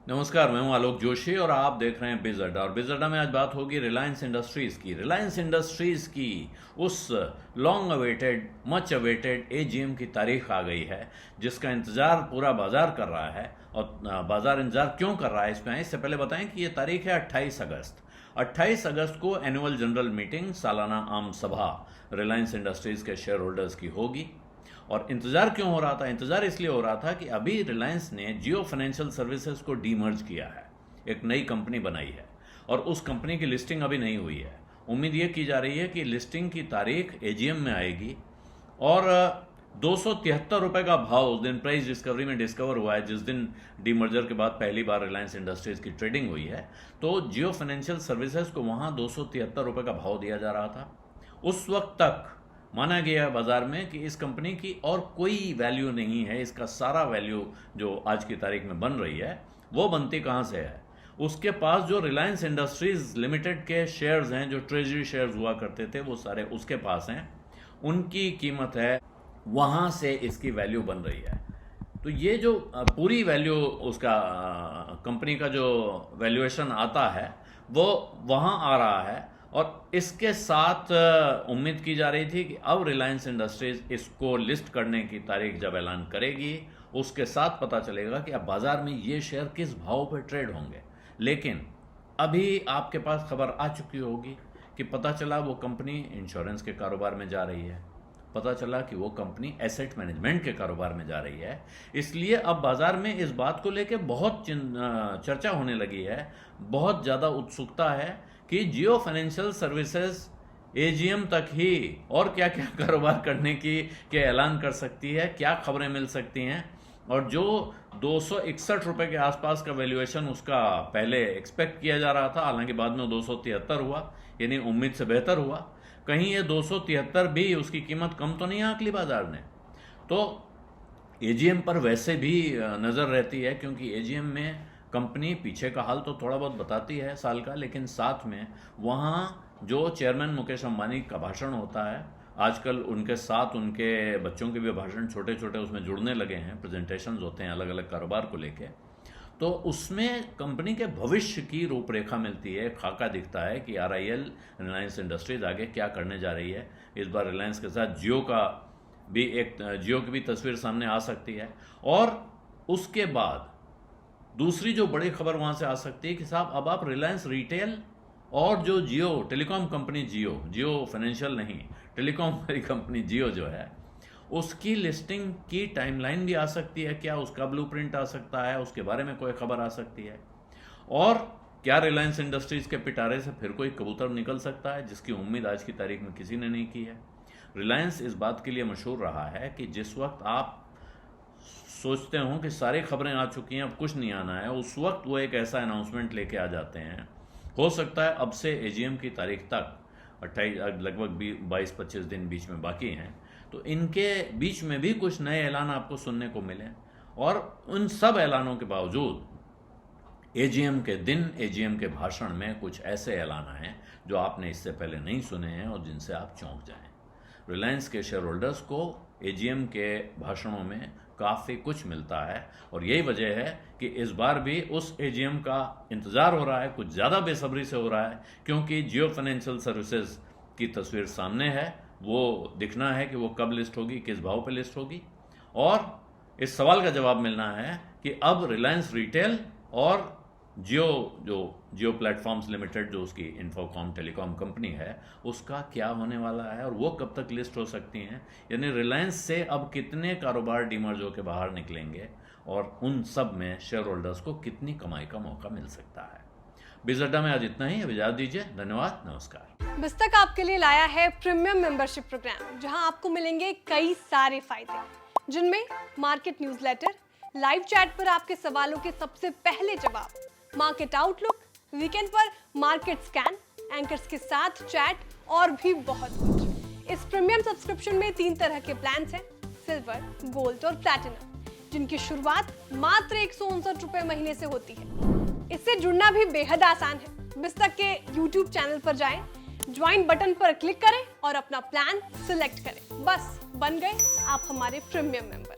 नमस्कार, मैं हूं आलोक जोशी और आप देख रहे हैं बिज अड्डा। और बिज अड्डा में आज बात होगी रिलायंस इंडस्ट्रीज की। रिलायंस इंडस्ट्रीज की उस long awaited, much awaited AGM की तारीख आ गई है, जिसका इंतजार पूरा बाजार कर रहा है। और बाजार इंतजार क्यों कर रहा है इसमें इससे पहले बताएं कि ये तारीख है 28 अगस्त। 28 अगस्त को एनुअल जनरल मीटिंग, सालाना आम सभा रिलायंस इंडस्ट्रीज के शेयर होल्डर्स की होगी। और इंतजार क्यों हो रहा था? इंतजार इसलिए हो रहा था कि अभी रिलायंस ने जियो फाइनेंशियल सर्विसेज को डीमर्ज किया है, एक नई कंपनी बनाई है और उस कंपनी की लिस्टिंग अभी नहीं हुई है। उम्मीद ये की जा रही है कि लिस्टिंग की तारीख एजीएम में आएगी और 273 रुपए का भाव उस दिन प्राइस डिस्कवरी में डिस्कवर हुआ है, जिस दिन डीमर्जर के बाद पहली बार रिलायंस इंडस्ट्रीज की ट्रेडिंग हुई है। तो जियो फाइनेंशियल सर्विसेज को वहां 273 रुपए का भाव दिया जा रहा था। उस वक्त तक माना गया है बाजार में कि इस कंपनी की और कोई वैल्यू नहीं है। इसका सारा वैल्यू जो आज की तारीख में बन रही है वो बनती कहाँ से है? उसके पास जो रिलायंस इंडस्ट्रीज लिमिटेड के शेयर्स हैं, जो ट्रेजरी शेयर्स हुआ करते थे, वो सारे उसके पास हैं। उनकी कीमत है, वहाँ से इसकी वैल्यू बन रही है। तो ये जो पूरी वैल्यू उसका कंपनी का जो वैल्यूएशन आता है वो वहाँ आ रहा है। और इसके साथ उम्मीद की जा रही थी कि अब रिलायंस इंडस्ट्रीज इसको लिस्ट करने की तारीख जब ऐलान करेगी, उसके साथ पता चलेगा कि अब बाजार में ये शेयर किस भाव पर ट्रेड होंगे। लेकिन अभी आपके पास खबर आ चुकी होगी कि पता चला वो कंपनी इंश्योरेंस के कारोबार में जा रही है, पता चला कि वो कंपनी एसेट मैनेजमेंट के कारोबार में जा रही है। इसलिए अब बाजार में इस बात को लेकर बहुत चर्चा होने लगी है, बहुत ज़्यादा उत्सुकता है कि जियो फाइनेंशियल सर्विसेज एजीएम तक ही और क्या क्या कारोबार करने की के ऐलान कर सकती है, क्या खबरें मिल सकती हैं। और जो 261 रुपए के आसपास का वैल्यूएशन उसका पहले एक्सपेक्ट किया जा रहा था, हालांकि बाद में 273 हुआ, यानी उम्मीद से बेहतर हुआ। कहीं ये 273 भी उसकी कीमत कम तो नहीं आंकली बाजार ने। तो एजीएम पर वैसे भी नज़र रहती है, क्योंकि एजीएम में कंपनी पीछे का हाल तो थोड़ा बहुत बताती है साल का, लेकिन साथ में वहाँ जो चेयरमैन मुकेश अंबानी का भाषण होता है, आजकल उनके साथ उनके बच्चों के भी भाषण छोटे छोटे उसमें जुड़ने लगे हैं, प्रेजेंटेशंस होते हैं अलग अलग कारोबार को लेके। तो उसमें कंपनी के भविष्य की रूपरेखा मिलती है, खाका दिखता है कि आरआईएल रिलायंस इंडस्ट्रीज आगे क्या करने जा रही है। इस बार रिलायंस के साथ जियो की भी तस्वीर सामने आ सकती है। और उसके बाद दूसरी जो बड़ी खबर वहां से आ सकती है कि साहब अब आप रिलायंस रिटेल और जो जियो टेलीकॉम कंपनी, जियो फाइनेंशियल नहीं, टेलीकॉम वाली कंपनी जियो जो है, उसकी लिस्टिंग की टाइमलाइन भी आ सकती है। क्या उसका ब्लूप्रिंट आ सकता है, उसके बारे में कोई खबर आ सकती है। और क्या रिलायंस इंडस्ट्रीज के पिटारे से फिर कोई कबूतर निकल सकता है, जिसकी उम्मीद आज की तारीख में किसी ने नहीं की है। रिलायंस इस बात के लिए मशहूर रहा है कि जिस वक्त आप सोचते हो कि सारी खबरें आ चुकी हैं, अब कुछ नहीं आना है, उस वक्त वो एक ऐसा अनाउंसमेंट लेके आ जाते हैं। हो सकता है अब से एजीएम की तारीख तक 28 लगभग 22-25 दिन बीच में बाकी हैं, तो इनके बीच में भी कुछ नए ऐलान आपको सुनने को मिले। और उन सब ऐलानों के बावजूद एजीएम के दिन, एजीएम के भाषण में कुछ ऐसे ऐलान आए जो आपने इससे पहले नहीं सुने हैं और जिनसे आप चौंक जाएं। रिलायंस के शेयर होल्डर्स को एजीएम के भाषणों में काफ़ी कुछ मिलता है और यही वजह है कि इस बार भी उस एजीएम का इंतज़ार हो रहा है, कुछ ज़्यादा बेसब्री से हो रहा है, क्योंकि जियो फाइनेंशियल सर्विसेज की तस्वीर सामने है। वो दिखना है कि वो कब लिस्ट होगी, किस भाव पे लिस्ट होगी। और इस सवाल का जवाब मिलना है कि अब रिलायंस रिटेल और जियो प्लेटफॉर्म्स लिमिटेड, जो उसकी इन्फोकॉम टेलीकॉम कंपनी है, उसका क्या होने वाला है और वो कब तक लिस्ट हो सकती हैं। यानी रिलायंस से अब कितने कारोबार डीमर्ज होकर बाहर निकलेंगे और उन सब में शेयर होल्डर्स को कितनी कमाई का मौका मिल सकता है। बिज अड्डा में आज इतना ही। अब इजाजत दीजिए, धन्यवाद, नमस्कार। बिस्तक आपके लिए लाया है प्रीमियम मेंबरशिप प्रोग्राम, जहां आपको मिलेंगे कई सारे फायदे, जिनमें मार्केट न्यूज़लेटर, लाइव चैट पर आपके सवालों के सबसे पहले जवाब, मार्केट आउटलुक, वीकेंड पर मार्केट स्कैन, एंकर्स के साथ चैट और भी बहुत कुछ। इस प्रीमियम सब्सक्रिप्शन में 3 तरह के प्लान्स हैं, सिल्वर, गोल्ड और प्लैटिनम, जिनकी शुरुआत मात्र 159 रुपए महीने से होती है। इससे जुड़ना भी बेहद आसान है। बिस्तक के YouTube चैनल पर जाएं, ज्वाइन बटन पर क्लिक करें और अपना प्लान सिलेक्ट करें। बस बन गए आप हमारे प्रीमियम मेंबर।